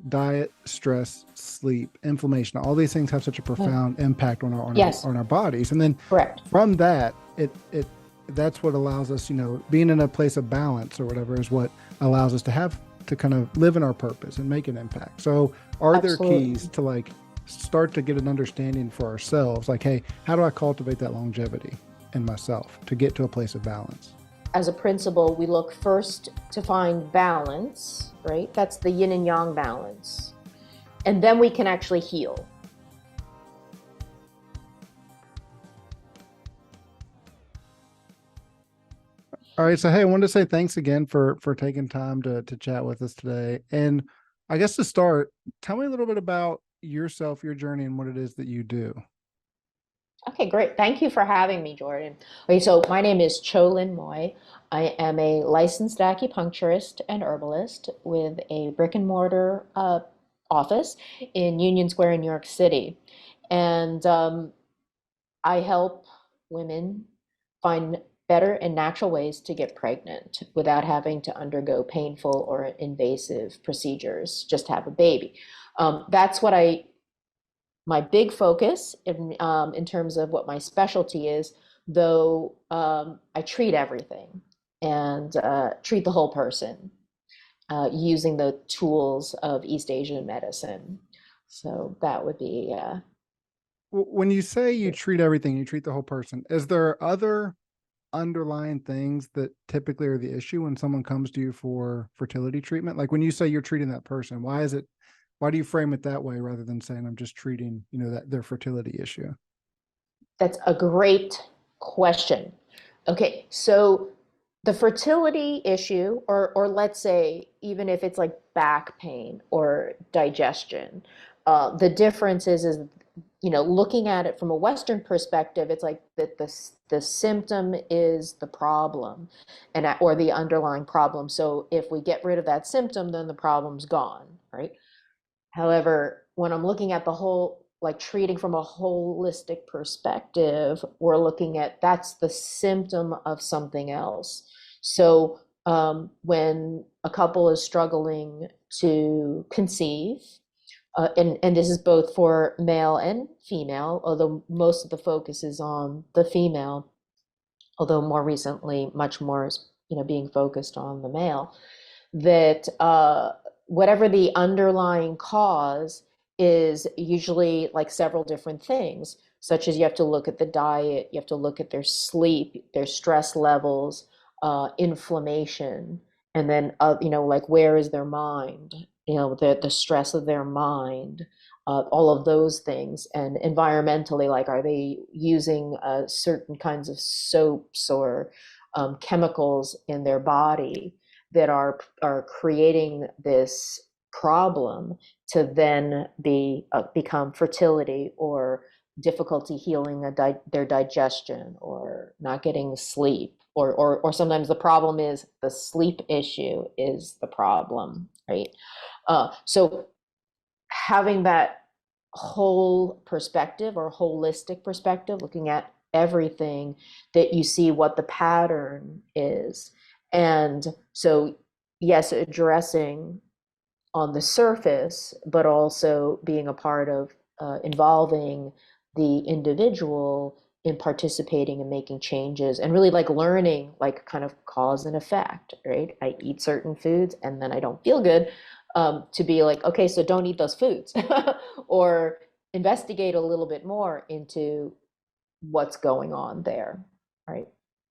diet, stress, sleep, inflammation, all these things have such a Mm. profound impact on Yes, our bodies. And then correct. from that, it that's what allows us, being in a place of balance or whatever is what allows us to have to kind of live in our purpose and make an impact. So are there keys Absolutely. to like start to get an understanding for ourselves? Like, hey, how do I cultivate that longevity in myself to get to a place of balance? As a principle, we look first to find balance, right? That's the yin and yang balance. And then we can actually heal. All right. So, hey, I wanted to say thanks again for taking time to chat with us today. And I guess to start, tell me a little bit about yourself, your journey, and what it is that you do. Okay, great. Thank you for having me, Jordan. Okay, so my name is Tsao-Lin Moy. I am a licensed acupuncturist and herbalist with a brick and mortar office in Union Square in New York City. And I help women find better and natural ways to get pregnant without having to undergo painful or invasive procedures, just have a baby. That's what my big focus in terms of what my specialty is, though I treat everything and treat the whole person using the tools of East Asian medicine. So that would be When you say you treat everything, you treat the whole person, is there other underlying things that typically are the issue when someone comes to you for fertility treatment? Like when you say you're treating that person, why do you frame it that way rather than saying I'm just treating, that their fertility issue? That's a great question. Okay, so the fertility issue, or let's say even if it's like back pain or digestion, the difference is looking at it from a Western perspective, it's like that the symptom is the problem, or the underlying problem. So if we get rid of that symptom, then the problem's gone, right? However, when I'm looking at the whole, like treating from a holistic perspective, we're looking at that's the symptom of something else. So when a couple is struggling to conceive, and this is both for male and female, although most of the focus is on the female, although more recently, much more is being focused on the male, that whatever the underlying cause is usually like several different things, such as you have to look at the diet, you have to look at their sleep, their stress levels, inflammation, and then like where is their mind, the stress of their mind, all of those things, and environmentally, like are they using certain kinds of soaps or chemicals in their body that are creating this problem to then become fertility or difficulty healing their digestion or not getting sleep, or sometimes the problem is the sleep issue is the problem, right? So having that whole perspective or holistic perspective, looking at everything, that you see what the pattern is. And so, yes, addressing on the surface, but also being a part of involving the individual in participating and making changes and really like learning, like kind of cause and effect, right? I eat certain foods and then I don't feel good. To be like, okay, so don't eat those foods or investigate a little bit more into what's going on there, right?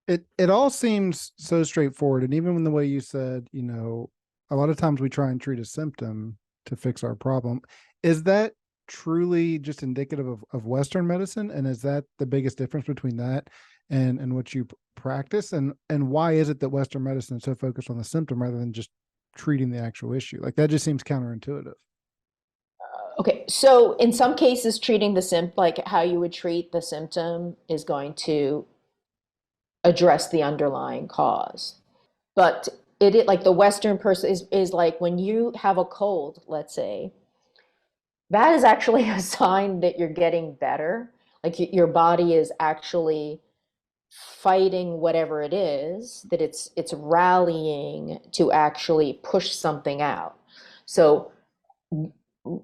It all seems so straightforward. And even in the way you said, a lot of times we try and treat a symptom to fix our problem. Is that truly just indicative of Western medicine? And is that the biggest difference between that and what you practice? And why is it that Western medicine is so focused on the symptom rather than just treating the actual issue? Like that just seems counterintuitive. Okay, so in some cases, treating the like how you would treat the symptom is going to address the underlying cause. But like the Western person is like when you have a cold, let's say, that is actually a sign that you're getting better. Like your body is actually fighting whatever it is, that it's rallying to actually push something out. So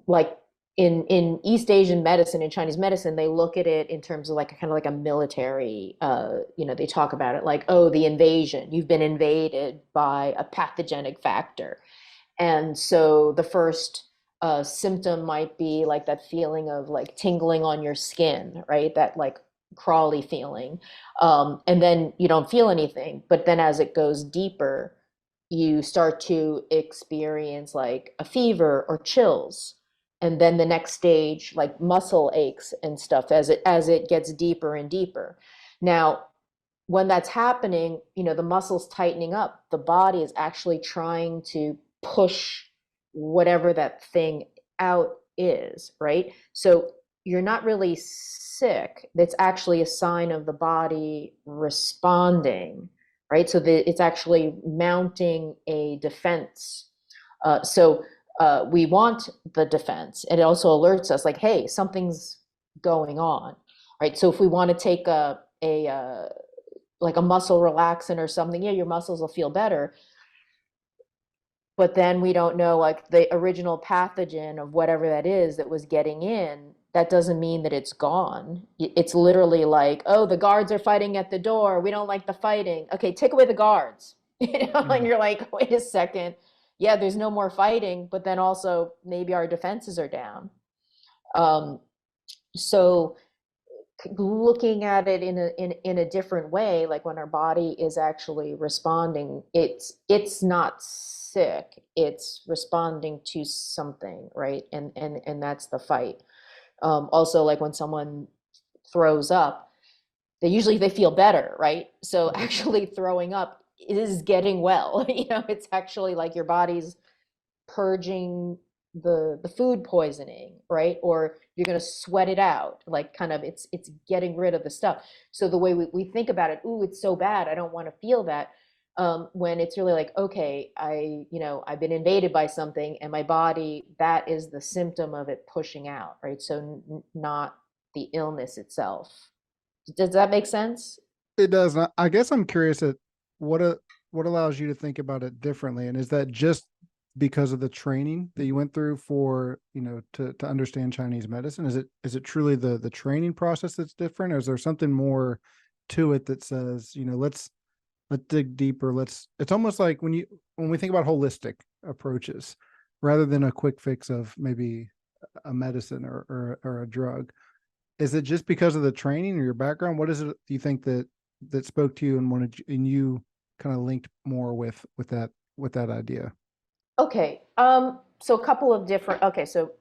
like in East Asian medicine and Chinese medicine, they look at it in terms of like a kind of like a military, they talk about it like, oh, the invasion, you've been invaded by a pathogenic factor. And so the first symptom might be like that feeling of like tingling on your skin, right? That like crawly feeling. And then you don't feel anything. But then as it goes deeper, you start to experience like a fever or chills. And then the next stage, like muscle aches and stuff as it gets deeper and deeper. Now, when that's happening, the muscles tightening up, the body is actually trying to push whatever that thing out is, right? So you're not really sick. That's actually a sign of the body responding, right? So it's actually mounting a defense. So we want the defense. And it also alerts us like, hey, something's going on, right? So if we want to take a like a muscle relaxant or something, yeah, your muscles will feel better. But then we don't know like the original pathogen of whatever that is that was getting in. That doesn't mean that it's gone. It's literally like, oh, the guards are fighting at the door. We don't like the fighting. Okay, take away the guards. And Mm. you're like, wait a second. Yeah, there's no more fighting, but then also maybe our defenses are down. Um, so looking at it in a different way, like when our body is actually responding, it's not sick, it's responding to something, right? And that's the fight. Also, like when someone throws up, they feel better, right? So actually throwing up is getting well. It's actually like your body's purging the food poisoning, right? Or you're going to sweat it out, like kind of it's getting rid of the stuff. So the way we think about it, ooh, it's so bad, I don't want to feel that. When it's really like, okay, I've been invaded by something, and my body, that is the symptom of it pushing out, right? So not the illness itself. Does that make sense? It does. I guess I'm curious at what a, what allows you to think about it differently, and is that just because of the training that you went through for to understand Chinese medicine? Is it truly the training process that's different, or is there something more to it that says let's dig deeper? It's almost like when we think about holistic approaches rather than a quick fix of maybe a medicine or a drug. Is it just because of the training or your background? What is it do you think that spoke to you and you kind of linked more with that idea? Okay. So a couple of different. Okay, so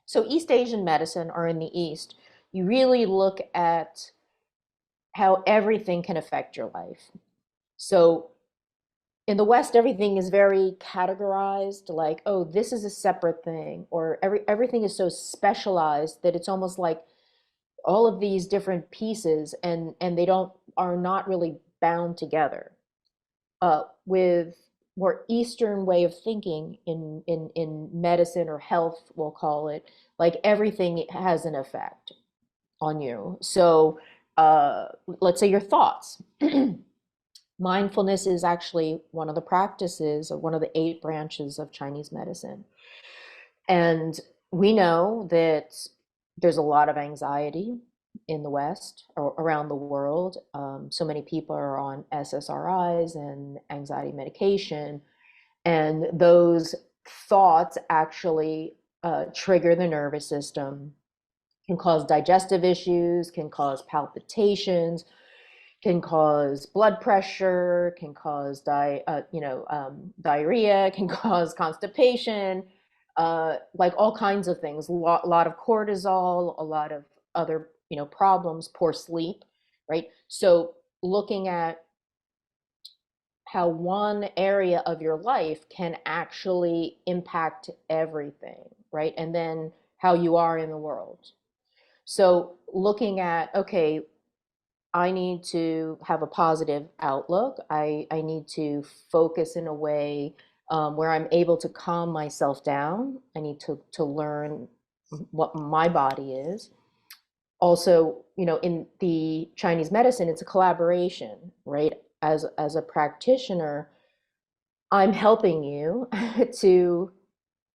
so East Asian medicine, or in the East, you really look at how everything can affect your life. So in the West, everything is very categorized, like, oh, this is a separate thing, or everything is so specialized that it's almost like all of these different pieces, and they don't are not really bound together. With more Eastern way of thinking in medicine or health, we'll call it, like everything has an effect on you. So let's say your thoughts. Mindfulness is actually one of the practices of one of the 8 branches of Chinese medicine. And we know that there's a lot of anxiety in the West or around the world. So many people are on SSRIs and anxiety medication, and those thoughts actually trigger the nervous system, can cause digestive issues, can cause palpitations, can cause blood pressure, can cause diarrhea, can cause constipation, like all kinds of things. Lot of cortisol, a lot of other problems, poor sleep, right? So looking at how one area of your life can actually impact everything, right? And then how you are in the world. So looking at, okay, I need to have a positive outlook. I need to focus in a way where I'm able to calm myself down. I need to learn what my body is. Also, in the Chinese medicine, it's a collaboration, right? As a practitioner, I'm helping you to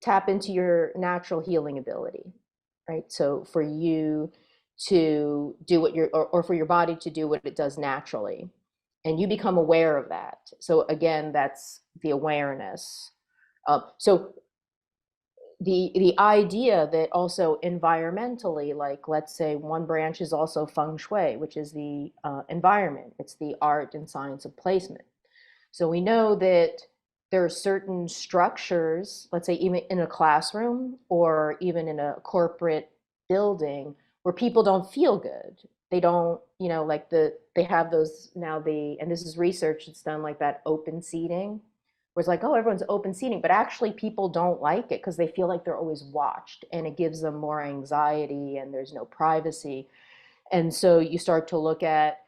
tap into your natural healing ability, right? So for you to do what or for your body to do what it does naturally, and you become aware of that. So again, that's the awareness. So the idea that also environmentally, like let's say one branch is also feng shui, which is the environment. It's the art and science of placement. So we know that there are certain structures, let's say even in a classroom or even in a corporate building, where people don't feel good. They don't, like they have those now, and this is research that's done, like that open seating, where it's like, oh, everyone's open seating, but actually people don't like it because they feel like they're always watched, and it gives them more anxiety and there's no privacy. And so you start to look at,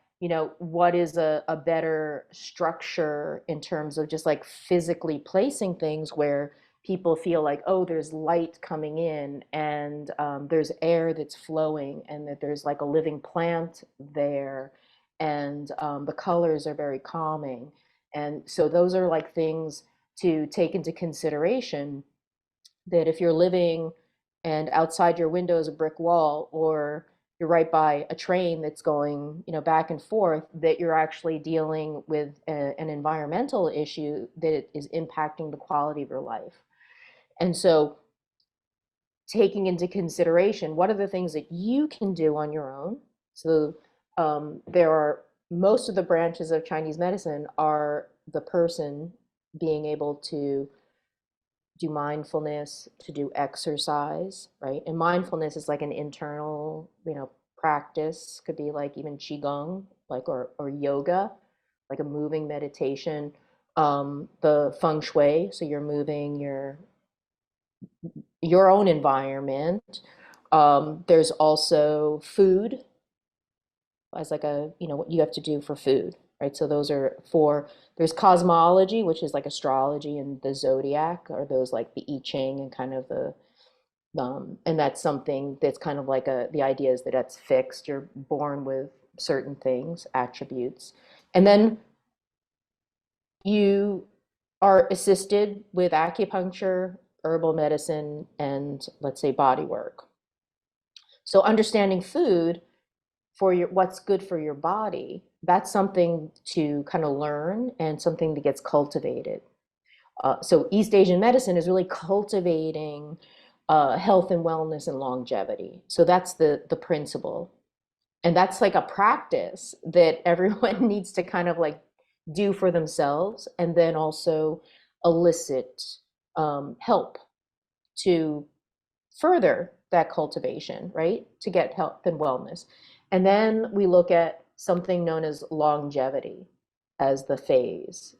what is a better structure in terms of just like physically placing things where people feel like, oh, there's light coming in, and there's air that's flowing, and that there's like a living plant there, and the colors are very calming. And so those are like things to take into consideration, that if you're living and outside your window is a brick wall, or you're right by a train that's going, back and forth, that you're actually dealing with an environmental issue that is impacting the quality of your life. And so taking into consideration, what are the things that you can do on your own? So there are, most of the branches of Chinese medicine are the person being able to do mindfulness, to do exercise, right? And mindfulness is like an internal, practice. Could be like even qigong, like or yoga, like a moving meditation. The feng shui, so you're moving your own environment. There's also food as like what you have to do for food, right? So those are for, there's cosmology, which is like astrology and the zodiac, or those like the I Ching and kind of and that's something that's kind of like the idea is that that's fixed. You're born with certain things, attributes. And then you are assisted with acupuncture, herbal medicine, and let's say body work. So understanding food for what's good for your body, that's something to kind of learn and something that gets cultivated. So East Asian medicine is really cultivating health and wellness and longevity. So that's the principle. And that's like a practice that everyone needs to kind of like do for themselves, and then also elicit help to further that cultivation, right? To get health and wellness. And then we look at something known as longevity as the phase.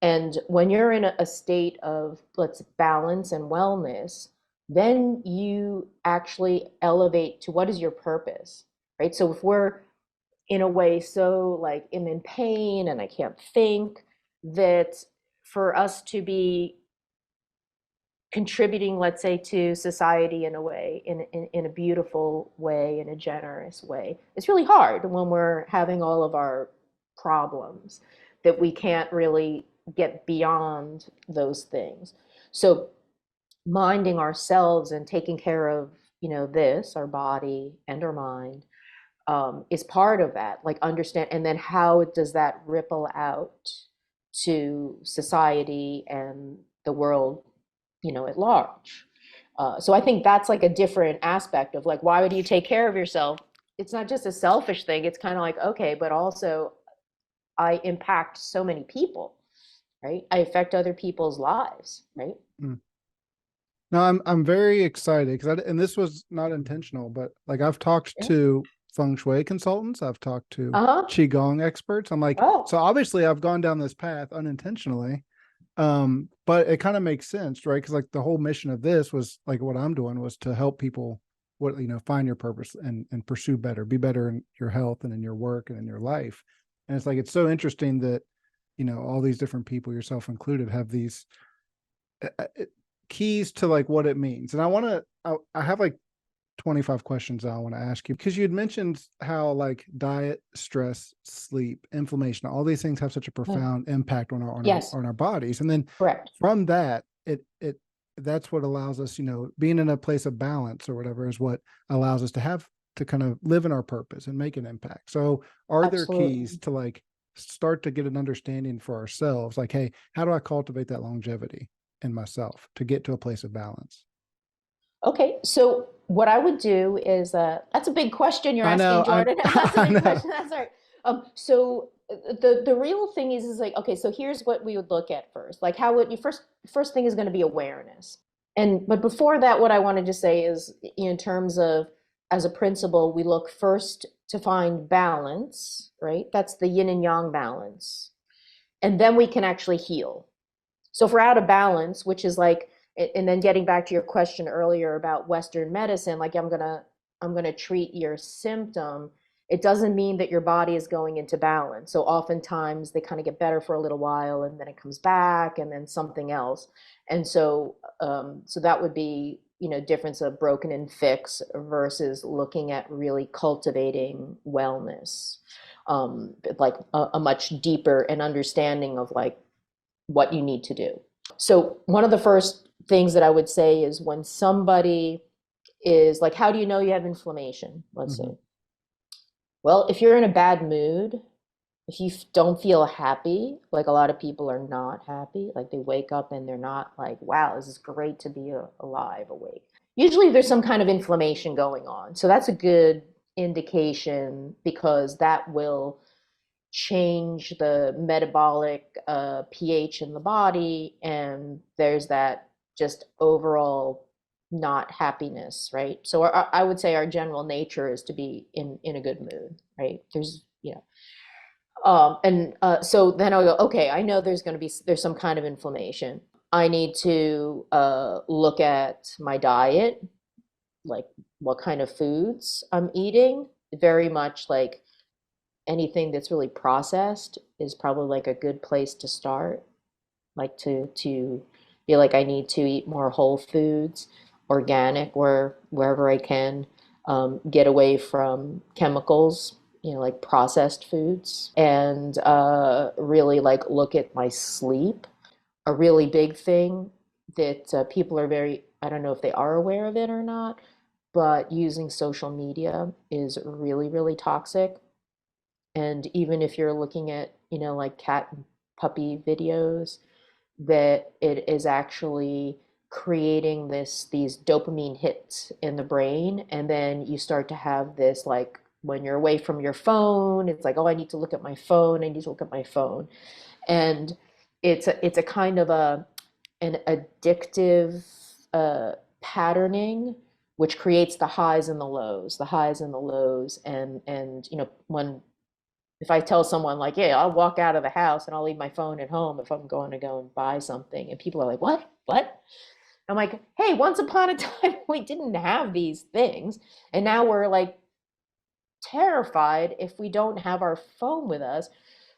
And when you're in a state of, let's balance and wellness, then you actually elevate to what is your purpose, right? So if we're in a way so like I'm in pain and I can't think, that for us to be contributing, let's say, to society in a way, in a beautiful way, in a generous way, it's really hard when we're having all of our problems, that we can't really get beyond those things. So minding ourselves and taking care of, this, our body and our mind, is part of that, like understand, and then how does that ripple out to society and the world, at large. So I think that's like a different aspect of like, why would you take care of yourself? It's not just a selfish thing. It's kind of like, okay, but also I impact so many people, right? I affect other people's lives, right? Mm. No, I'm very excited because and this was not intentional, but like I've talked Yeah. to feng shui consultants, I've talked to Uh-huh. qigong experts. I'm like, Oh, so obviously I've gone down this path unintentionally. But it kind of makes sense, right? Because like the whole mission of this was like what I'm doing was to help people find your purpose and pursue better, be better in your health and in your work and in your life. And it's like it's so interesting that all these different people, yourself included, have these keys to like what it means. And I have like 25 questions I want to ask you, because you had mentioned how like diet, stress, sleep, inflammation, all these things have such a yeah. profound impact on our Yes, on our bodies. And then correct. from that, it that's what allows us, being in a place of balance or whatever is what allows us to have to kind of live in our purpose and make an impact. So are there keys Absolutely. to like start to get an understanding for ourselves? Like, hey, how do I cultivate that longevity in myself to get to a place of balance? Okay, so what I would do is that's a big question you're I know, asking, Jordan. That's a I big know. question. That's all right. So the real thing is like, okay, so here's what we would look at first. Like how would you first thing is going to be awareness. And but before that, what I wanted to say is in terms of as a principle, we look first to find balance, right? That's the yin and yang balance. And then we can actually heal. So if we're out of balance, which is like, and then getting back to your question earlier about Western medicine, like I'm gonna treat your symptom. It doesn't mean that your body is going into balance. So oftentimes they kind of get better for a little while, and then it comes back, and then something else. And so that would be difference of broken and fix versus looking at really cultivating wellness, like a much deeper and understanding of like what you need to do. So, one of the first things that I would say is when somebody is like, how do you know you have inflammation? Let's Mm-hmm. say, well, if you're in a bad mood, if you don't feel happy, like a lot of people are not happy, like they wake up and they're not like, wow, this is great to be alive, awake. Usually there's some kind of inflammation going on. So, that's a good indication because that will change the metabolic pH in the body, and there's that just overall not happiness, right? So I would say our general nature is to be in a good mood, right? And so then I'll go, okay, I know there's some kind of inflammation. I need to look at my diet, like what kind of foods I'm eating. Very much like anything that's really processed is probably like a good place to start. Like to feel like I need to eat more whole foods, organic wherever I can, get away from chemicals, like processed foods, and really like look at my sleep. A really big thing that people are I don't know if they are aware of it or not, but using social media is really, really toxic. And even if you're looking at, like cat and puppy videos, that it is actually creating these dopamine hits in the brain. And then you start to have this, like, when you're away from your phone, it's like, oh, I need to look at my phone. I need to look at my phone. And it's a kind of an addictive patterning, which creates the highs and the lows, the highs and the lows. And when if I tell someone like, yeah, I'll walk out of the house and I'll leave my phone at home if I'm going to go and buy something. And people are like, what? What? I'm like, hey, once upon a time we didn't have these things. And now we're like terrified if we don't have our phone with us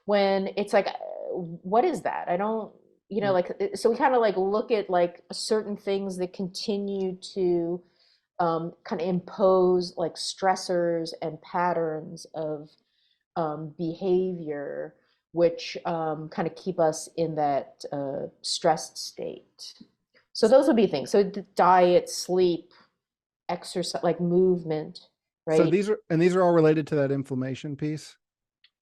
when it's like, what is that? I don't, like, so we kind of like look at like certain things that continue to kind of impose like stressors and patterns of behavior, which kind of keep us in that stressed state. So those would be things. So diet, sleep, exercise, like movement, So right? these are all related to that inflammation piece.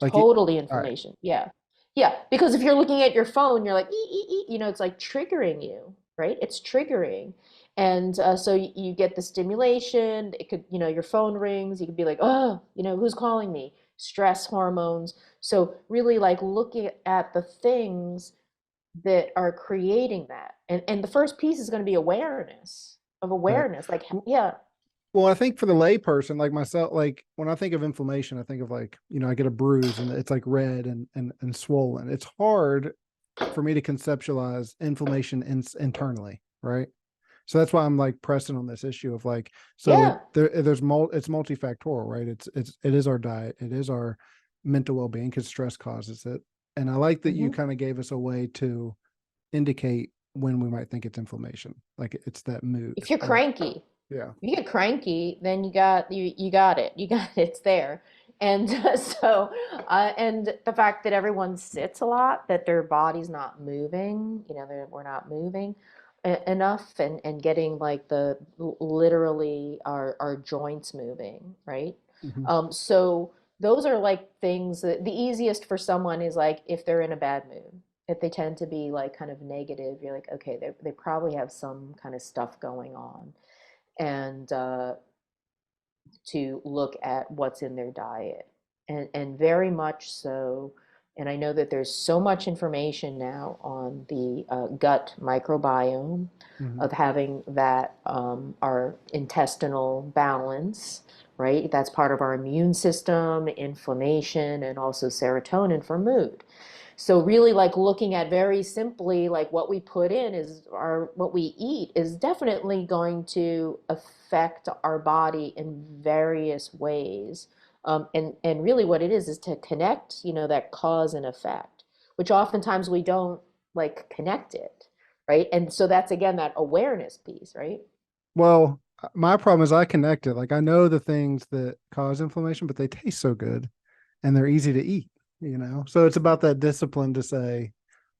Like, Totally all right. inflammation. Yeah. Yeah. Because if you're looking at your phone, you're like, it's like triggering you, right? It's triggering. And so you get the stimulation. It could, your phone rings. You could be like, oh, who's calling me? Stress hormones. So really like looking at the things that are creating that. And the first piece is going to be awareness of Right. awareness. Like, yeah, Well, I think for the layperson like myself, like when I think of inflammation, I think of like, I get a bruise and it's like red and swollen. It's hard for me to conceptualize inflammation internally, right? So that's why I'm like pressing on this issue of like, so yeah. it's multifactorial, right? It is our diet, it is our mental well being because stress causes it, and I like that you Mhm. kind of gave us a way to indicate when we might think it's inflammation, like it's that mood, If you're right? cranky, Yeah. if you get cranky, then you got it. You got it. It's there. And and the fact that everyone sits a lot, that their body's not moving, we're not moving, enough and getting like the literally our joints moving, right? Hmm. So those are like things that the easiest for someone is like if they're in a bad mood, if they tend to be like kind of negative, you're like, okay, they probably have some kind of stuff going on. And to look at what's in their diet. And very much so. And I know that there's so much information now on the gut microbiome Hmm. of having that our intestinal balance, right? That's part of our immune system, inflammation, and also serotonin for mood. So really like looking at very simply like what we put in is our what we eat is definitely going to affect our body in various ways. And really what it is to connect, that cause and effect, which oftentimes we don't like connect it, right? And so that's again that awareness piece, right? Well, my problem is I connect it. Like I know the things that cause inflammation, but they taste so good and they're easy to eat, you know? So it's about that discipline to say,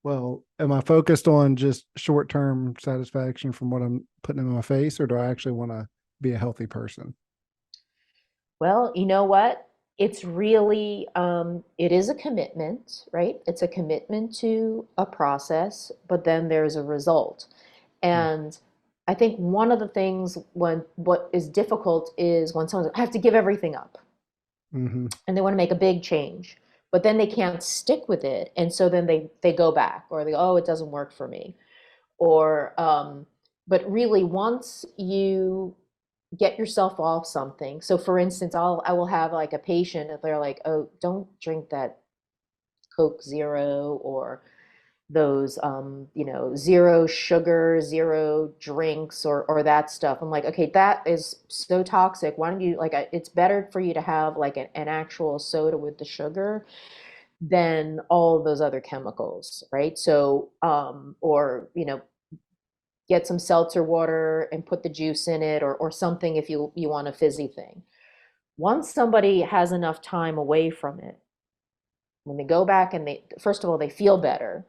well, am I focused on just short term satisfaction from what I'm putting in my face, or do I actually want to be a healthy person? Well, you know what? It's really, it is a commitment, right? It's a commitment to a process, but then there's a result. And I think one of the things when what is difficult is when someone's like, I have to give everything up Mm-hmm. and they want to make a big change, but then they can't stick with it. And so then they go back or they go, oh, it doesn't work for me. Or, but really once you get yourself off something. So for instance, I will have like a patient if they're like, oh, don't drink that Coke Zero or those zero sugar, zero drinks or that stuff. I'm like, okay, that is so toxic. Why don't you like it's better for you to have like an actual soda with the sugar than all of those other chemicals, right? So or get some seltzer water and put the juice in it or something if you want a fizzy thing. Once somebody has enough time away from it, when they go back and they first of all they feel better.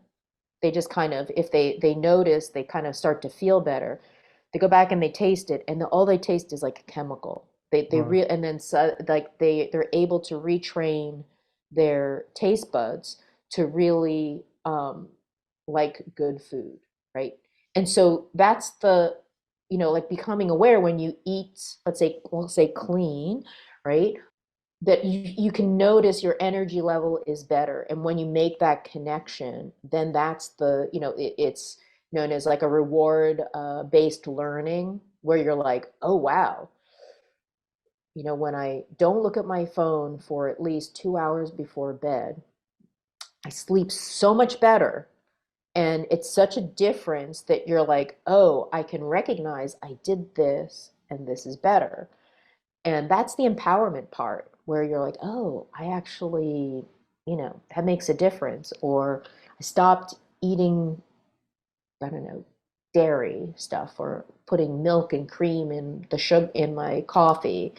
They just kind of if they notice they kind of start to feel better. They go back and they taste it and all they taste is like a chemical. Wow. And then so, like they're able to retrain their taste buds to really like good food, right? And so that's the, like becoming aware when you eat, we'll say clean, right? That you can notice your energy level is better. And when you make that connection, then that's the, it's known as like a reward based learning where you're like, oh, wow. When I don't look at my phone for at least 2 hours before bed, I sleep so much better. And it's such a difference that you're like, oh, I can recognize I did this and this is better. And that's the empowerment part where you're like, oh, I actually, that makes a difference. Or I stopped eating, I don't know, dairy stuff or putting milk and cream in the sugar in my coffee.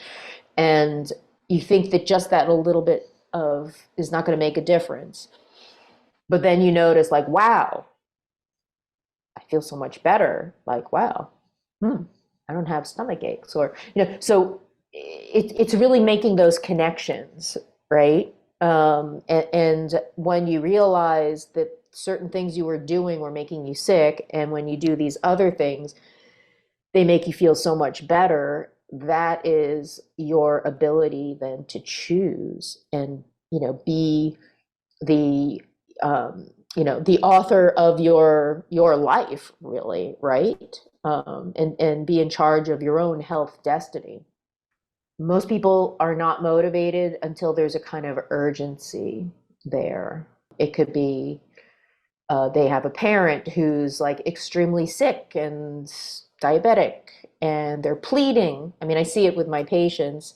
And you think that just that a little bit of is not going to make a difference. But then you notice like, wow, I feel so much better. Like, wow, hmm, I don't have stomach aches, or so it's really making those connections, right? And when you realize that certain things you were doing were making you sick, and when you do these other things, they make you feel so much better. That is your ability then to choose and be the the author of your life, really, right? And be in charge of your own health destiny. Most people are not motivated until there's a kind of urgency there. It could be they have a parent who's like extremely sick and diabetic and they're pleading. I mean, I see it with my patients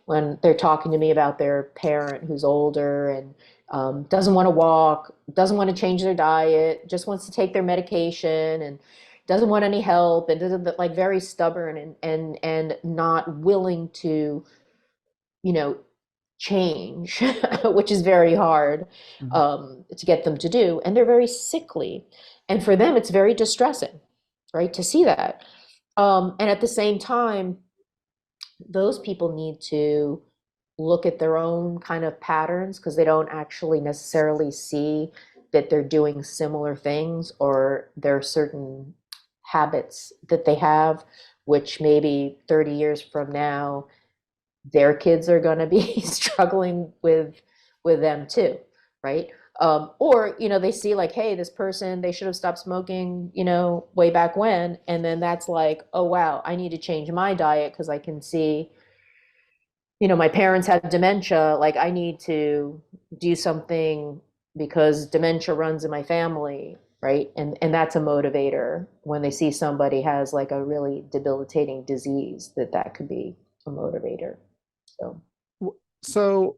when they're talking to me about their parent who's older and doesn't want to walk, doesn't want to change their diet, just wants to take their medication and doesn't want any help and doesn't like very stubborn and not willing to, you know, change, which is very hard Mhm. to get them to do. And they're very sickly. And for them, it's very distressing. right? To see that. And at the same time, those people need to look at their own kind of patterns because they don't actually necessarily see that they're doing similar things, or there are certain habits that they have, which maybe 30 years from now, their kids are going to be struggling with them too, right? Or they see like, hey, this person, they should have stopped smoking, way back when, and then that's like, oh wow, I need to change my diet because I can see, my parents had dementia, like I need to do something because dementia runs in my family, right? And that's a motivator when they see somebody has like a really debilitating disease, that could be a motivator. So So,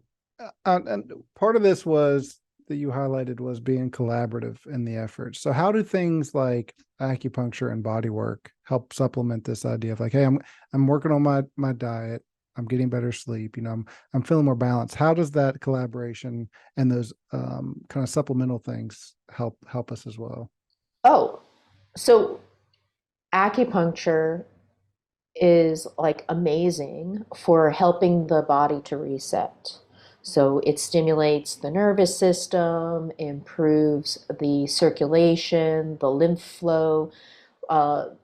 and part of this was that you highlighted was being collaborative in the effort. So, how do things like acupuncture and body work help supplement this idea of like, hey, I'm working on my diet, I'm getting better sleep, I'm feeling more balanced. How does that collaboration and those kind of supplemental things help us as well? oh, so acupuncture is like amazing for helping the body to reset. So it stimulates the nervous system, improves the circulation, the lymph flow.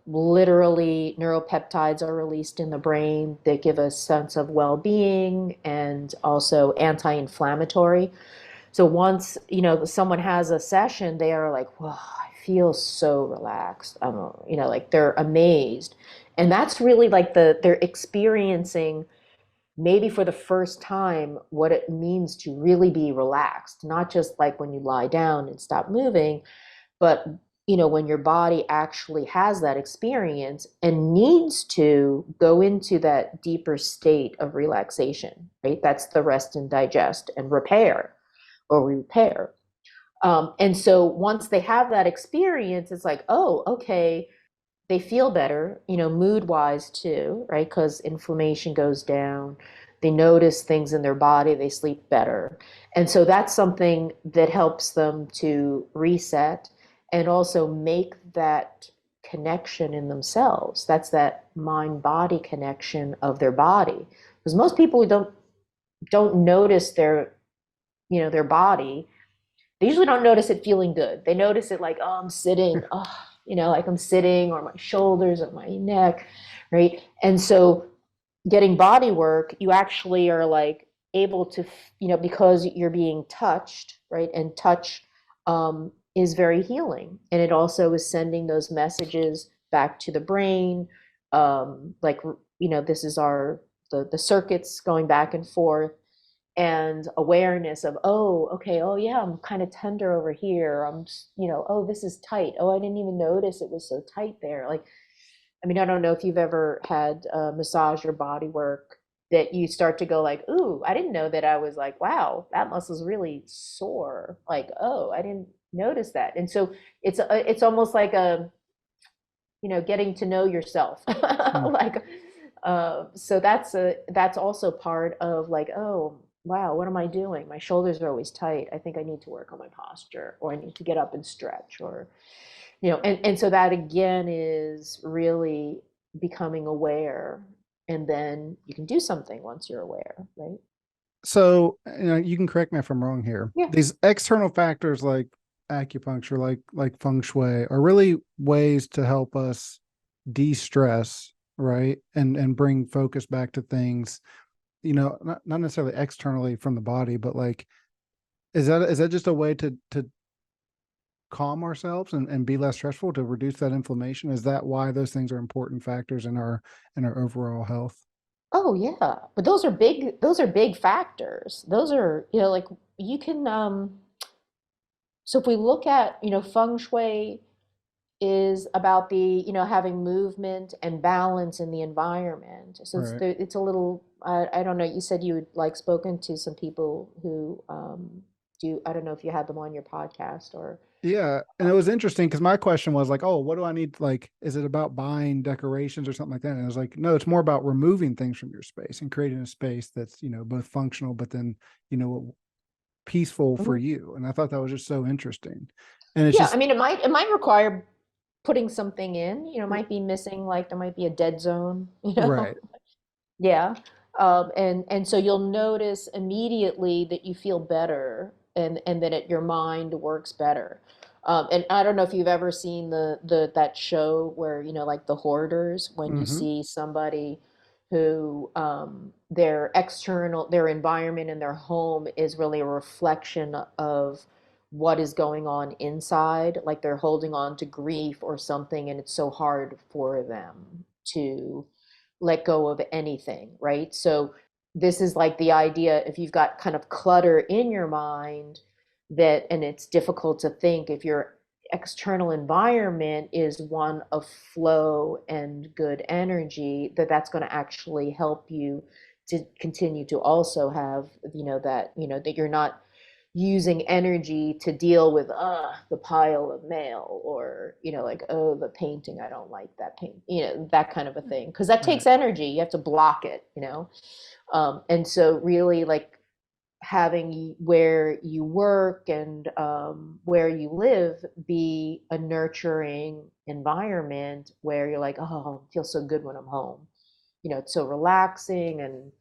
Literally, neuropeptides are released in the brain that give a sense of well-being and also anti-inflammatory. So once, someone has a session, they are like, "Whoa, I feel so relaxed." Like they're amazed. And that's really like they're experiencing maybe for the first time what it means to really be relaxed, not just like when you lie down and stop moving, but when your body actually has that experience and needs to go into that deeper state of relaxation, right? That's the rest and digest and repair. And so once they have that experience, it's like, oh, okay, they feel better, mood wise too, right? Because inflammation goes down. They notice things in their body, they sleep better. And so that's something that helps them to reset and also make that connection in themselves. That's that mind body connection of their body. Because most people don't notice their body. They usually don't notice it feeling good. They notice it like, oh, I'm sitting, oh, like I'm sitting, or my shoulders or my neck, right? And so getting body work, you actually are like able to, because you're being touched, right? And touch is very healing. And it also is sending those messages back to the brain. Like, this is the circuits going back and forth, and awareness of, oh, okay, oh yeah, I'm kind of tender over here, oh, this is tight, oh, I didn't even notice it was so tight there. Like, I mean, I don't know if you've ever had massage or body work that you start to go like, ooh, I didn't know that, I was like, wow, that muscle's really sore, like, oh, I didn't notice that. And so it's almost like a, getting to know yourself. Hmm. Like, so that's also part of like, oh wow, what am I doing? My shoulders are always tight. I think I need to work on my posture, or I need to get up and stretch, or and so that again is really becoming aware, and then you can do something once you're aware, right? So, you can correct me if I'm wrong here. Yeah. These external factors like acupuncture, like feng shui, are really ways to help us de-stress, right? And bring focus back to things, not necessarily externally from the body, but like, is that just a way to calm ourselves and be less stressful, to reduce that inflammation? Is that why those things are important factors in our overall health? Oh yeah, but those are big factors. Those are, like, you can so if we look at, feng shui is about the, having movement and balance in the environment. So Right. it's a little, I don't know, you said you had like spoken to some people who do, I don't know if you had them on your podcast or Yeah, and it was interesting because my question was like, "Oh, what do I need? Like, is it about buying decorations or something like that?" And I was like, "No, it's more about removing things from your space and creating a space that's both functional, but then peaceful for Mhm. you." And I thought that was just so interesting. And it's Yeah, I just mean, it might require putting something in, might be missing, like there might be a dead zone, Right. Yeah. And so you'll notice immediately that you feel better and that your mind works better. And I don't know if you've ever seen the that show where, like the hoarders, when you Hmm. see somebody who their environment in their home is really a reflection of what is going on inside, like they're holding on to grief or something, and it's so hard for them to let go of anything, right? So this is like the idea, if you've got kind of clutter in your mind, that and it's difficult to think, if your external environment is one of flow and good energy, that's going to actually help you to continue to also have, that you're not using energy to deal with the pile of mail, or like, oh, the painting, I don't like that paint, that kind of a thing, because that Right. takes energy. You have to block it, and so really, like, having where you work and where you live be a nurturing environment, where you're like, oh, it feels so good when I'm home, it's so relaxing, and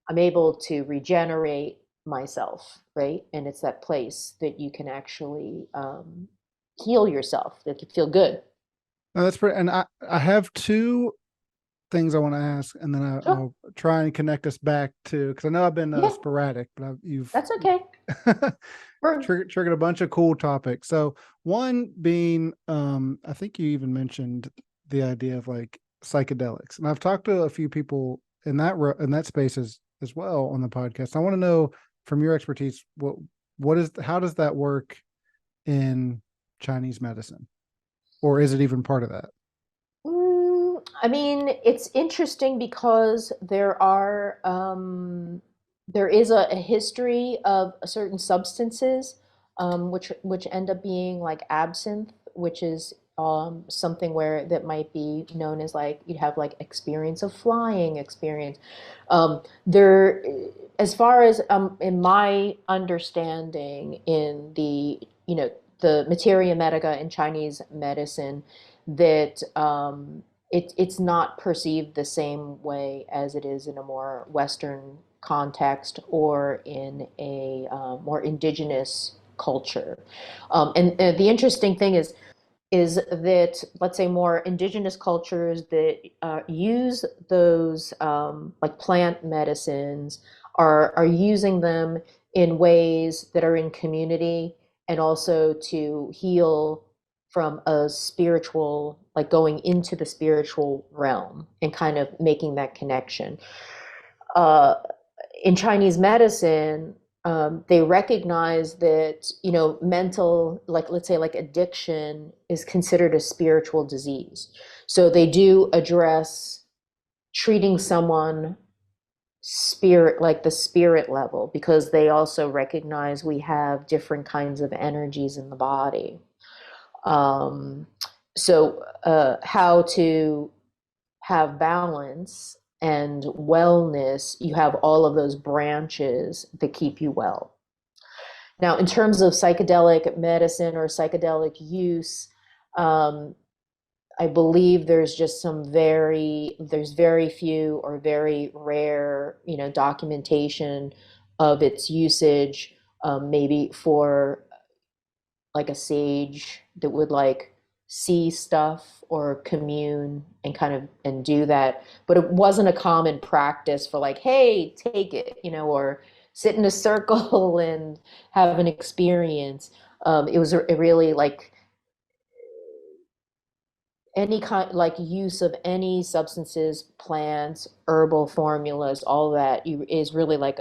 I'm able to regenerate myself, right? And it's that place that you can actually heal yourself, that you feel good. No, that's pretty. And I have two things I want to ask, and then Sure. I'll try and connect us back to, because I know I've been Yeah, sporadic, but you've that's okay. We're, triggered a bunch of cool topics. So one being, I think you even mentioned the idea of like psychedelics, and I've talked to a few people in in that space as well on the podcast. I want to know from your expertise, what is how does that work in Chinese medicine, or is it even part of that? I mean, it's interesting because there is a history of certain substances, which end up being like absinthe, which is something where that might be known as, like, you'd have like experience of flying experience. There, as far as in my understanding, in the materia medica in Chinese medicine, that it's not perceived the same way as it is in a more Western context, or in a more indigenous culture. And the interesting thing is that, let's say, more indigenous cultures that use those like plant medicines are using them in ways that are in community, and also to heal from a spiritual, like going into the spiritual realm and kind of making that connection. Uh, in Chinese medicine, they recognize that, mental, like, let's say, like addiction is considered a spiritual disease. So they do address treating someone spirit, like the spirit level, because they also recognize we have different kinds of energies in the body. Um, so how to have balance and wellness, you have all of those branches that keep you well. Now, in terms of psychedelic medicine or psychedelic use, um, I believe there's very few or very rare, documentation of its usage, maybe for like a sage that would like see stuff or commune and kind of and do that, but it wasn't a common practice for, like, hey, take it, or sit in a circle and have an experience. It was really like any kind, like, use of any substances, plants, herbal formulas, all that is really like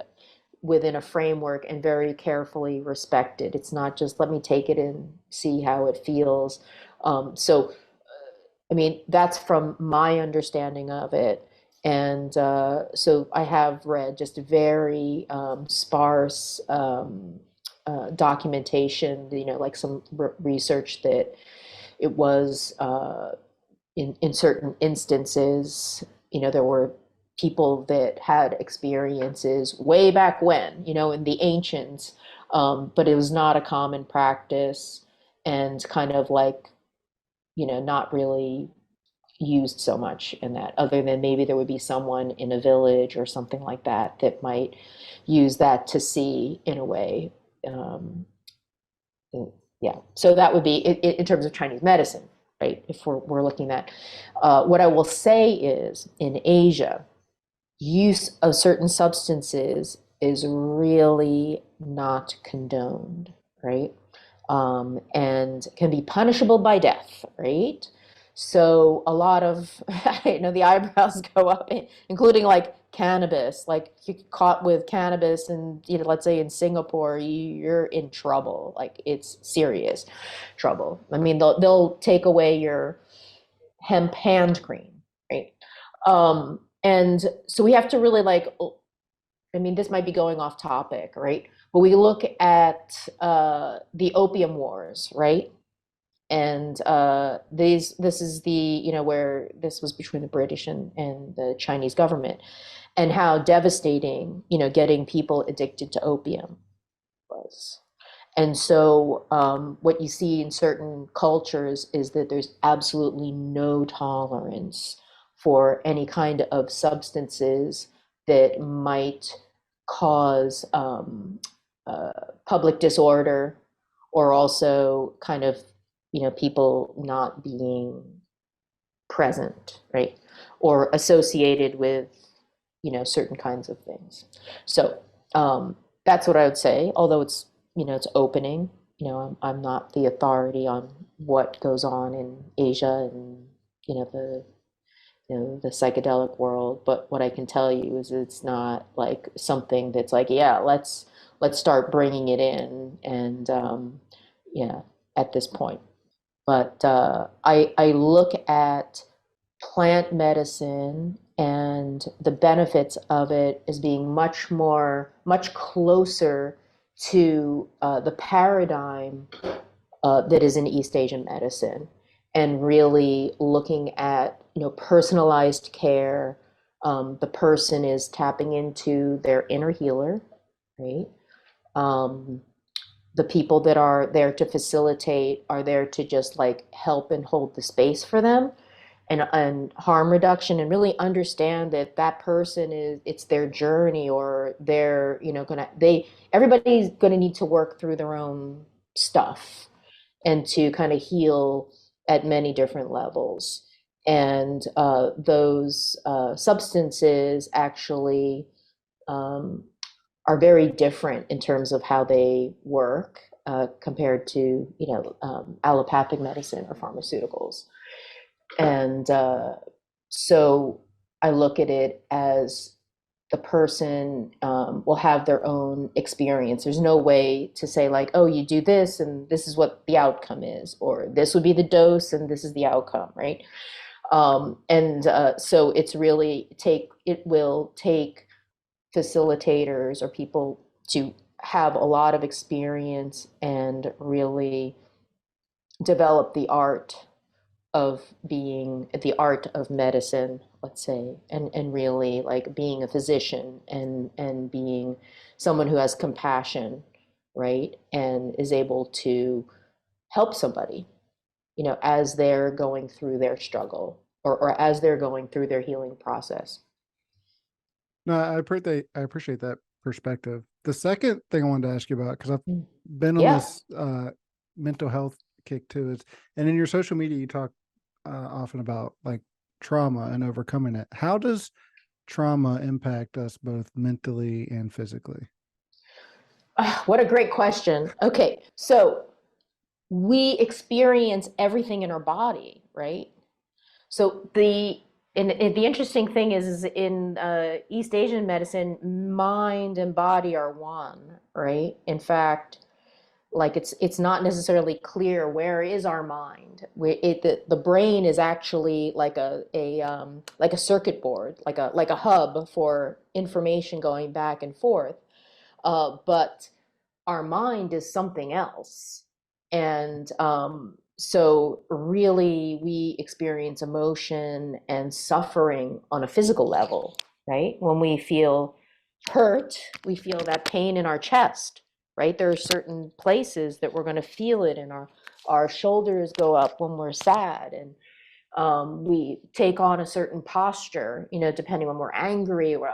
within a framework and very carefully respected. It's not just let me take it and see how it feels. So, I mean, that's from my understanding of it. And so I have read just very sparse documentation, like some research that it was in certain instances, there were people that had experiences way back when, in the ancients, but it was not a common practice, and kind of like not really used so much in that, other than maybe there would be someone in a village or something like that that might use that to see in a way. Um, yeah, so that would be in terms of Chinese medicine, right? If we're looking at what I will say is in Asia, use of certain substances is really not condoned, right? And can be punishable by death, right? So a lot of, the eyebrows go up, including like cannabis. Like if you get caught with cannabis and, let's say in Singapore, you're in trouble. Like it's serious trouble. I mean, they'll take away your hemp hand cream, right? And so we have to really this might be going off topic, right? But we look at the opium wars, right? And this is the, where this was between the British and the Chinese government, and how devastating, getting people addicted to opium was. And so what you see in certain cultures is that there's absolutely no tolerance for any kind of substances that might cause public disorder, or also kind of, people not being present, right? Or associated with, certain kinds of things. So that's what I would say, although it's opening. I'm not the authority on what goes on in Asia and, the the psychedelic world, but what I can tell you is it's not like something that's like, yeah, let's start bringing it in, and yeah, at this point. But I look at plant medicine and the benefits of it as being much closer to the paradigm that is in East Asian medicine, and really looking at personalized care. The person is tapping into their inner healer, right? Um, the people that are there to facilitate are there to just like help and hold the space for them, and harm reduction, and really understand that that person it's their journey, or they're everybody's gonna need to work through their own stuff and to kind of heal at many different levels. And those substances actually um, are very different in terms of how they work compared to allopathic medicine or pharmaceuticals. And so I look at it as the person will have their own experience. There's no way to say like, oh, you do this and this is what the outcome is, or this would be the dose and this is the outcome, right? And so it will take facilitators or people to have a lot of experience and really develop the art of medicine, let's say, and really like being a physician, and being someone who has compassion, right? And is able to help somebody, as they're going through their struggle, or as they're going through their healing process. No, I appreciate that perspective. The second thing I wanted to ask you about, because I've Mm. been on Yeah. this mental health kick too, is, and in your social media you talk often about like trauma and overcoming it. How does trauma impact us both mentally and physically? What a great question. Okay, so we experience everything in our body, right? So and the interesting thing is in East Asian medicine, mind and body are one, right? In fact, like it's not necessarily clear where is our mind. The brain is actually like a circuit board, like a hub for information going back and forth. But our mind is something else. And so really we experience emotion and suffering on a physical level, right? When we feel hurt, we feel that pain in our chest, right? There are certain places that we're going to feel it in our shoulders go up when we're sad, and we take on a certain posture, depending when we're angry, or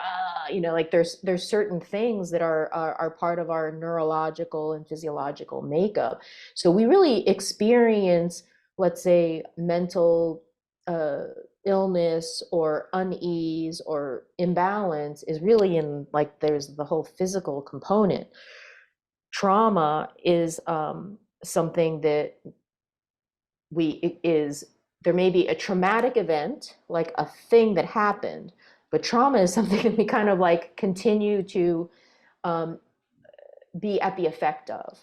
like there's certain things that are part of our neurological and physiological makeup. So we really experience, let's say, mental uh, illness or unease or imbalance is really in, like, there's the whole physical component. Trauma is something that is, there may be a traumatic event, like a thing that happened, but trauma is something that we kind of like continue to um, be at the effect of.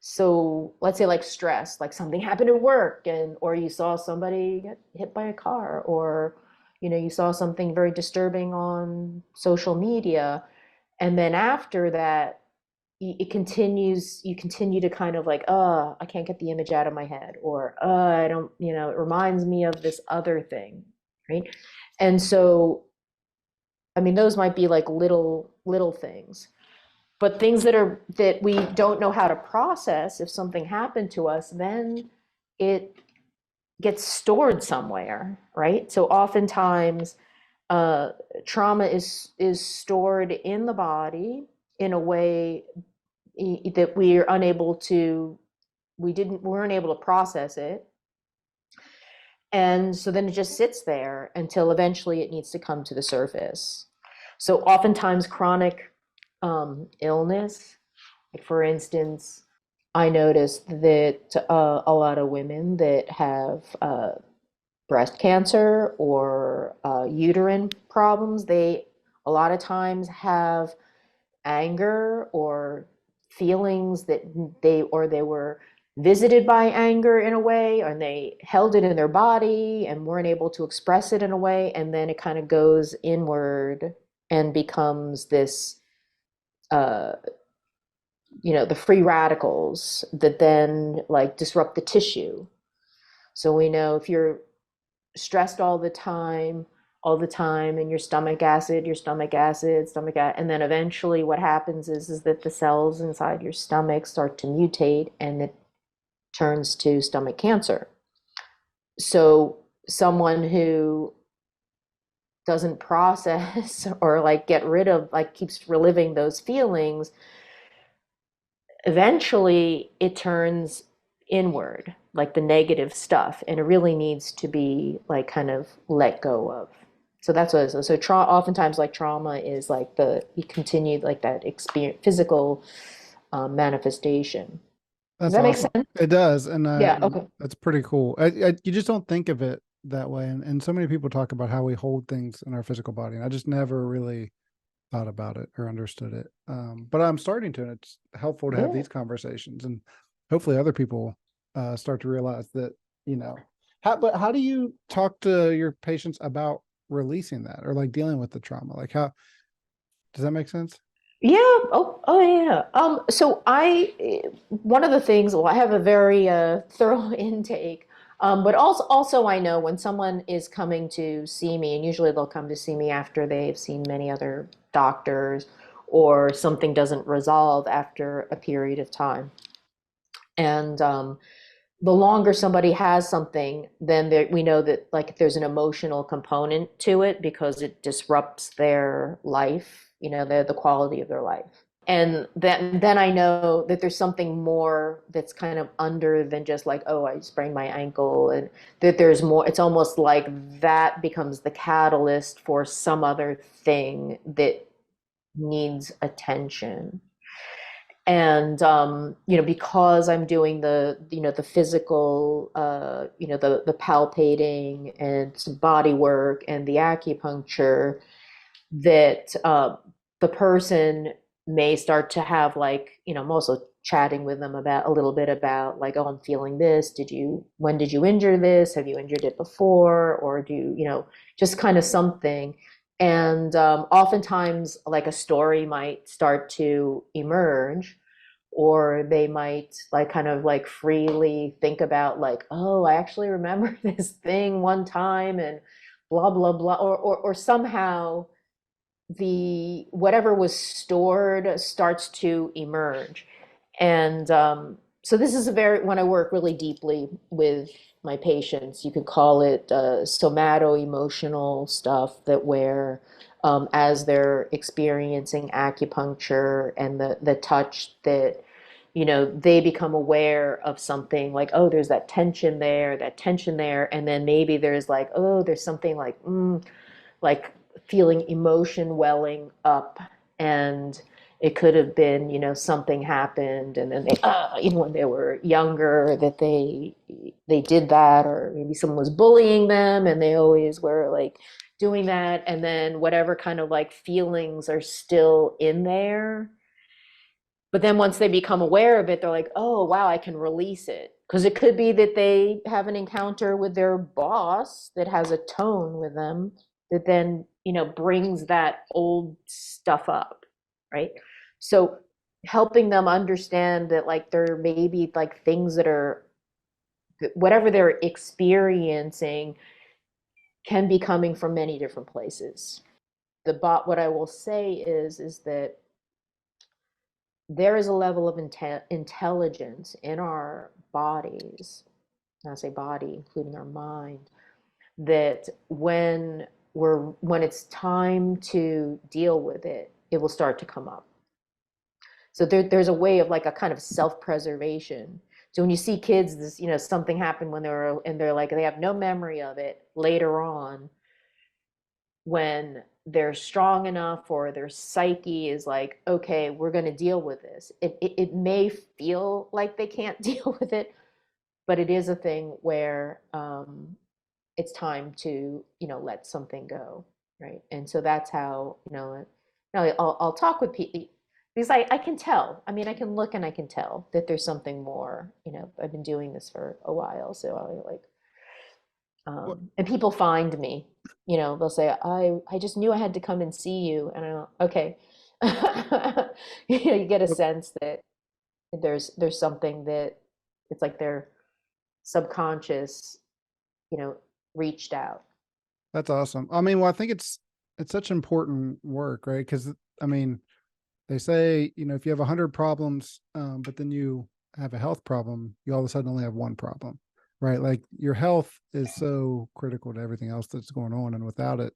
So let's say like stress, like something happened at work, and or you saw somebody get hit by a car, or you saw something very disturbing on social media, and then after that it continues, you continue to kind of like, I can't get the image out of my head, or I don't, it reminds me of this other thing, right? And so, I mean, those might be like little things, but things that we don't know how to process. If something happened to us, then it gets stored somewhere, right? So oftentimes uh, trauma is stored in the body in a way that we're unable to, weren't able to process it. And so then it just sits there until eventually it needs to come to the surface. So oftentimes chronic illness, like for instance, I noticed that a lot of women that have breast cancer or uterine problems, they a lot of times have anger or feelings that they were visited by anger in a way, or they held it in their body and weren't able to express it in a way, and then it kind of goes inward and becomes this uh the free radicals that then like disrupt the tissue. So we know if you're stressed all the time, and your stomach acid, and then eventually what happens is that the cells inside your stomach start to mutate, and it turns to stomach cancer. So someone who doesn't process or like get rid of, like keeps reliving those feelings, eventually it turns inward, like the negative stuff, and it really needs to be like kind of let go of. So that's what it is. So oftentimes like trauma is like the continued like that experience, physical manifestation. Does That's that make awesome. sense? It does, and Yeah. Okay. that's pretty cool. You just don't think of it that way, and so many people talk about how we hold things in our physical body, and I just never really thought about it or understood it. But I'm starting to, and it's helpful to have Yeah. these conversations, and hopefully other people start to realize that, but how do you talk to your patients about releasing that or like dealing with the trauma? Like, how does that make sense? Yeah. Oh, yeah. So one of the things, well, I have a very thorough intake. But also I know when someone is coming to see me, and usually they'll come to see me after they've seen many other doctors, or something doesn't resolve after a period of time. And the longer somebody has something, then we know that like there's an emotional component to it because it disrupts their life, the quality of their life. And then I know that there's something more that's kind of under than just like, oh, I sprained my ankle, and that there's more. It's almost like that becomes the catalyst for some other thing that needs attention. And because I'm doing the physical, the palpating and some body work and the acupuncture, that the person may start to have, like, I'm also chatting with them about a little bit about like, oh, I'm feeling this. When did you injure this? Have you injured it before? Or just kind of something. And oftentimes, like a story might start to emerge, or they might like kind of like freely think about like, oh, I actually remember this thing one time, and blah blah blah, or somehow whatever was stored starts to emerge. And So this is a very, when I work really deeply with my patients, you could call it somato-emotional stuff that where as they're experiencing acupuncture and the touch that, they become aware of something like, oh, there's that tension there, and then maybe there's like, oh, there's something like feeling emotion welling up, and it could have been, something happened, and then they, when they were younger, that they did that, or maybe someone was bullying them, and they always were like doing that, and then whatever kind of like feelings are still in there. But then once they become aware of it, they're like, oh, wow, I can release it. Because it could be that they have an encounter with their boss that has a tone with them that then, brings that old stuff up, right? So helping them understand that like there may be like things that are, whatever they're experiencing can be coming from many different places. What I will say is that there is a level of intelligence in our bodies, and I say body, including our mind, that when it's time to deal with it, it will start to come up. So there's a way of like a kind of self-preservation. So when you see kids, this, something happened when they're like, they have no memory of it later on, when they're strong enough or their psyche is like, okay, we're going to deal with this. It may feel like they can't deal with it, but it is a thing where it's time to, let something go, right? And so that's how, I'll talk with people because I can tell. I mean, I can look and I can tell that there's something more. I've been doing this for a while, so I like What and people find me, they'll say, I just knew I had to come and see you. And I'm okay. You get a sense that there's something that it's like their subconscious, you know, reached out. That's awesome. I mean, well, I think it's such important work, right? Because I mean, they say, if you have 100 problems, but then you have a health problem, you all of a sudden only have one problem, right? Like your health is so critical to everything else that's going on, and without it,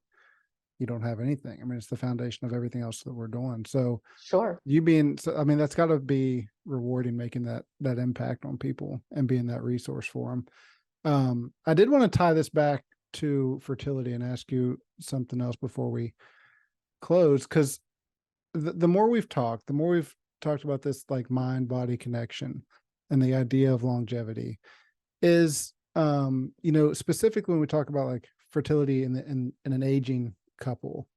you don't have anything. I mean, it's the foundation of everything else that we're doing. So Sure. you being, so, I mean, that's got to be rewarding, making that impact on people and being that resource for them. I did want to tie this back to fertility and ask you something else before we close, because the more we've talked, about this like mind body connection and the idea of longevity is, specifically when we talk about like fertility in an aging couple,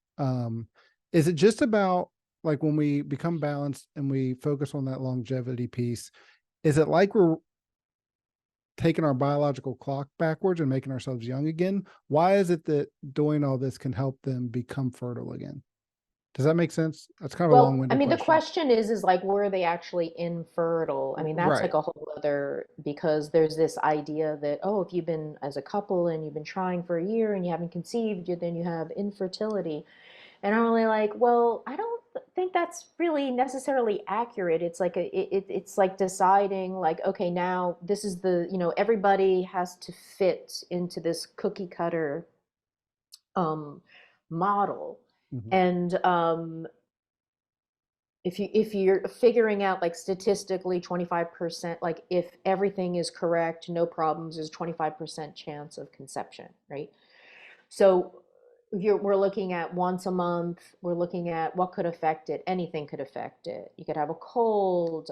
is it just about like when we become balanced and we focus on that longevity piece, is it like we're taking our biological clock backwards and making ourselves young again? Why is it that doing all this can help them become fertile again? Does that make sense? That's kind of a Well, I long-winded mean, the question. question is like, were they actually infertile? I mean, that's Right. like a whole other, because there's this idea that, oh, if you've been as a couple and you've been trying for a year and you haven't conceived, then you have infertility. And I'm really like, well, I don't think that's really necessarily accurate. It's like it's like deciding like, okay, now this is the, everybody has to fit into this cookie cutter um, model. Mhm. And if you're figuring out like statistically 25%, like if everything is correct, no problems, there's 25% chance of conception, right? So we're looking at once a month. We're looking at what could affect it. Anything could affect it. You could have a cold,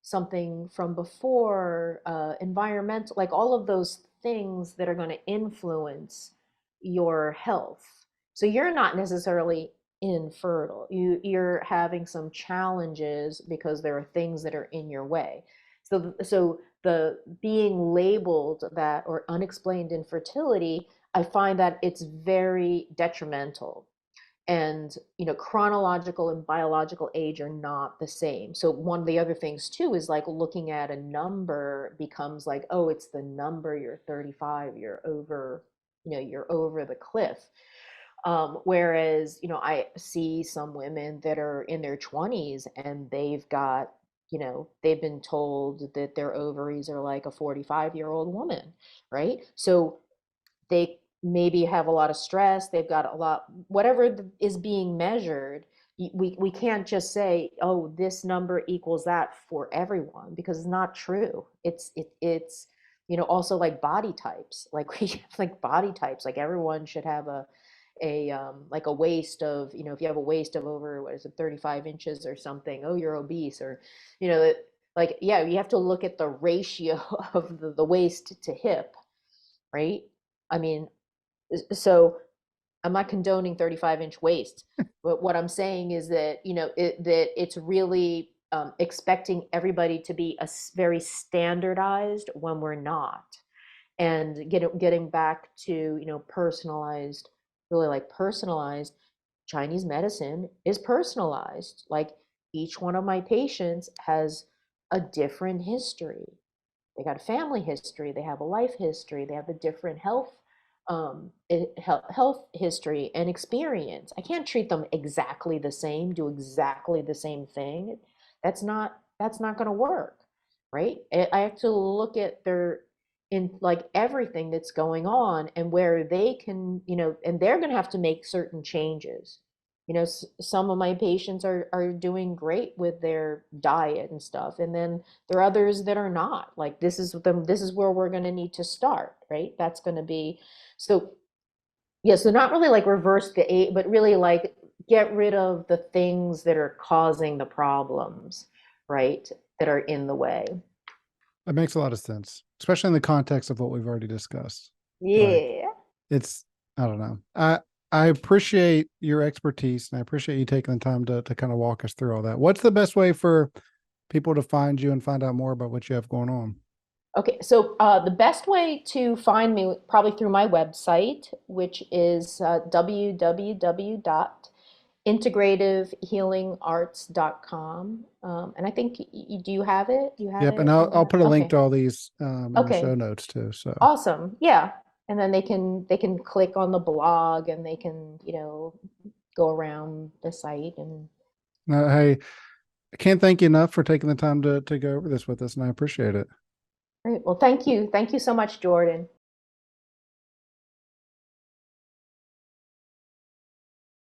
something from before, environmental, like all of those things that are going to influence your health. So you're not necessarily infertile. You're having some challenges because there are things that are in your way. So the being labeled that or unexplained infertility, I find that it's very detrimental. And, chronological and biological age are not the same. So one of the other things too is like looking at a number becomes like, oh, it's the number, you're 35, you're over the cliff. Whereas, I see some women that are in their 20s and they've got they've been told that their ovaries are like a 45-year-old woman, right? So they maybe have a lot of stress, they've got a lot, whatever is being measured. We can't just say, oh, this number equals that for everyone, because it's not true. It's also like body types, like we have like body types, like everyone should have a like a waist of, if you have a waist of over, what is it, 35 inches or something, oh, you're obese. Or like, yeah, you have to look at the ratio of the waist to hip, right? I mean, so I'm not condoning 35-inch waists, but what I'm saying is that, that it's really expecting everybody to be very standardized when we're not. And getting back to, personalized, really like personalized, Chinese medicine is personalized. Like each one of my patients has a different history. They got a family history, they have a life history, they have a different health history and experience. I can't treat them exactly the same, do exactly the same thing. That's not going to work, right? I have to look at their, in like everything that's going on, and where they can, and they're going to have to make certain changes. Some of my patients are doing great with their diet and stuff, and then there are others that are not. Like this is where we're going to need to start, right? That's going to be, so yeah, so not really like reverse the eight, but really like get rid of the things that are causing the problems, right? That are in the way. That makes a lot of sense, especially in the context of what we've already discussed. Like Yeah. it's, I don't know. I appreciate your expertise, and I appreciate you taking the time to kind of walk us through all that. What's the best way for people to find you and find out more about what you have going on? Okay, so the best way to find me, probably through my website, which is www.integrativehealingarts.com. And I think you do, you have it? You have Yep, and it? I'll put a link Okay. to all these in the show Okay. notes too. So, Awesome. Yeah. And then they can click on the blog, and they can, go around the site and hey, I can't thank you enough for taking the time to go over this with us, and I appreciate it. great. Well, thank you. Thank you so much, Jordan.